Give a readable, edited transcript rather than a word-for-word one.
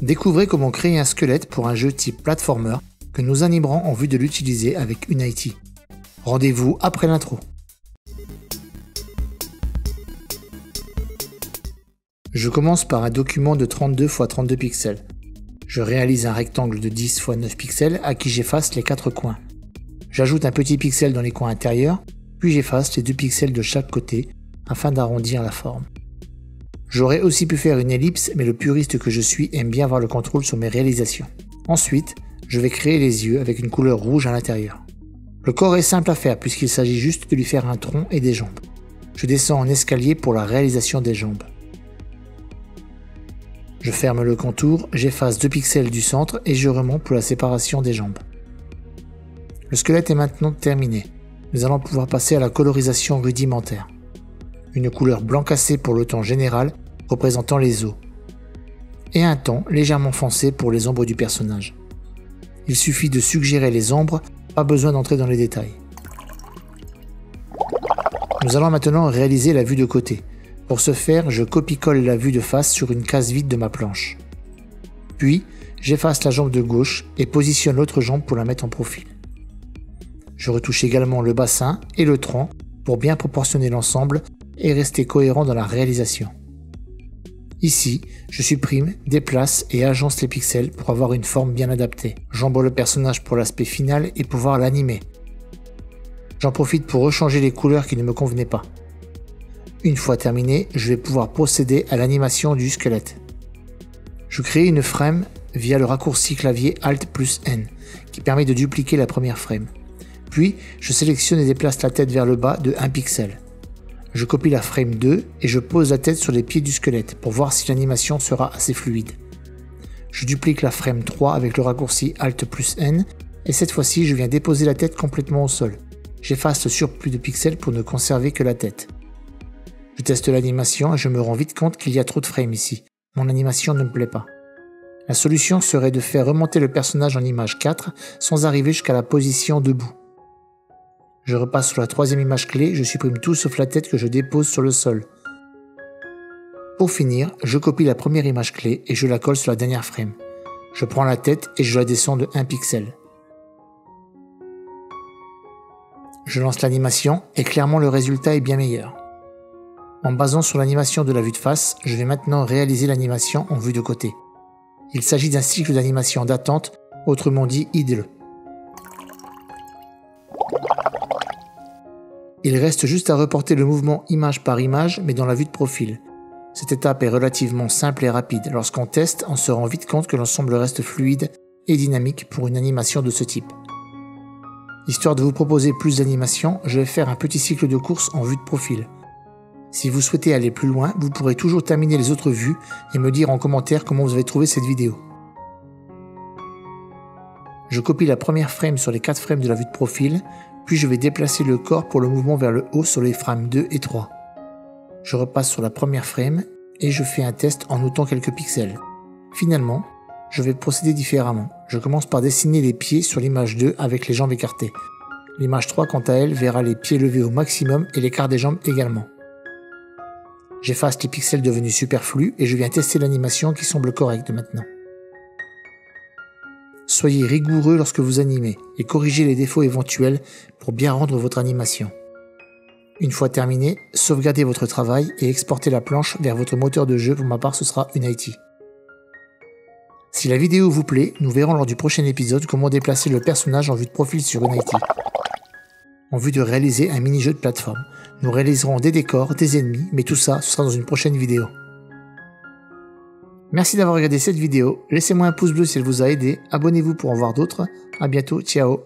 Découvrez comment créer un squelette pour un jeu type platformer que nous animerons en vue de l'utiliser avec Unity. Rendez-vous après l'intro. Je commence par un document de 32 x 32 pixels. Je réalise un rectangle de 10 x 9 pixels à qui j'efface les 4 coins. J'ajoute un petit pixel dans les coins intérieurs, puis j'efface les 2 pixels de chaque côté afin d'arrondir la forme. J'aurais aussi pu faire une ellipse, mais le puriste que je suis aime bien avoir le contrôle sur mes réalisations. Ensuite, je vais créer les yeux avec une couleur rouge à l'intérieur. Le corps est simple à faire puisqu'il s'agit juste de lui faire un tronc et des jambes. Je descends en escalier pour la réalisation des jambes. Je ferme le contour, j'efface 2 pixels du centre et je remonte pour la séparation des jambes. Le squelette est maintenant terminé. Nous allons pouvoir passer à la colorisation rudimentaire. Une couleur blanc cassé pour le ton général représentant les os. Et un ton légèrement foncé pour les ombres du personnage. Il suffit de suggérer les ombres, pas besoin d'entrer dans les détails. Nous allons maintenant réaliser la vue de côté. Pour ce faire, je copie-colle la vue de face sur une case vide de ma planche. Puis, j'efface la jambe de gauche et positionne l'autre jambe pour la mettre en profil. Je retouche également le bassin et le tronc pour bien proportionner l'ensemble et rester cohérent dans la réalisation. Ici, je supprime, déplace et agence les pixels pour avoir une forme bien adaptée. J'emboîte le personnage pour l'aspect final et pouvoir l'animer. J'en profite pour rechanger les couleurs qui ne me convenaient pas. Une fois terminé, je vais pouvoir procéder à l'animation du squelette. Je crée une frame via le raccourci clavier Alt plus N qui permet de dupliquer la première frame. Puis, je sélectionne et déplace la tête vers le bas de 1 pixel. Je copie la frame 2 et je pose la tête sur les pieds du squelette pour voir si l'animation sera assez fluide. Je duplique la frame 3 avec le raccourci Alt plus N et cette fois-ci je viens déposer la tête complètement au sol. J'efface le surplus de pixels pour ne conserver que la tête. Je teste l'animation et je me rends vite compte qu'il y a trop de frames ici. Mon animation ne me plaît pas. La solution serait de faire remonter le personnage en image 4 sans arriver jusqu'à la position debout. Je repasse sur la 3e image clé, je supprime tout sauf la tête que je dépose sur le sol. Pour finir, je copie la première image clé et je la colle sur la dernière frame. Je prends la tête et je la descends de 1 pixel. Je lance l'animation et clairement le résultat est bien meilleur. En basant sur l'animation de la vue de face, je vais maintenant réaliser l'animation en vue de côté. Il s'agit d'un cycle d'animation d'attente, autrement dit idle. Il reste juste à reporter le mouvement image par image, mais dans la vue de profil. Cette étape est relativement simple et rapide. Lorsqu'on teste, on se rend vite compte que l'ensemble reste fluide et dynamique pour une animation de ce type. Histoire de vous proposer plus d'animations, je vais faire un petit cycle de course en vue de profil. Si vous souhaitez aller plus loin, vous pourrez toujours terminer les autres vues et me dire en commentaire comment vous avez trouvé cette vidéo. Je copie la première frame sur les 4 frames de la vue de profil, puis je vais déplacer le corps pour le mouvement vers le haut sur les frames 2 et 3. Je repasse sur la première frame et je fais un test en notant quelques pixels. Finalement, je vais procéder différemment. Je commence par dessiner les pieds sur l'image 2 avec les jambes écartées. L'image 3 quant à elle verra les pieds levés au maximum et l'écart des jambes également. J'efface les pixels devenus superflus et je viens tester l'animation qui semble correcte maintenant. Soyez rigoureux lorsque vous animez et corrigez les défauts éventuels pour bien rendre votre animation. Une fois terminé, sauvegardez votre travail et exportez la planche vers votre moteur de jeu, pour ma part ce sera Unity. Si la vidéo vous plaît, nous verrons lors du prochain épisode comment déplacer le personnage en vue de profil sur Unity. En vue de réaliser un mini-jeu de plateforme. Nous réaliserons des décors, des ennemis, mais tout ça, ce sera dans une prochaine vidéo. Merci d'avoir regardé cette vidéo, laissez-moi un pouce bleu si elle vous a aidé, abonnez-vous pour en voir d'autres, à bientôt, ciao.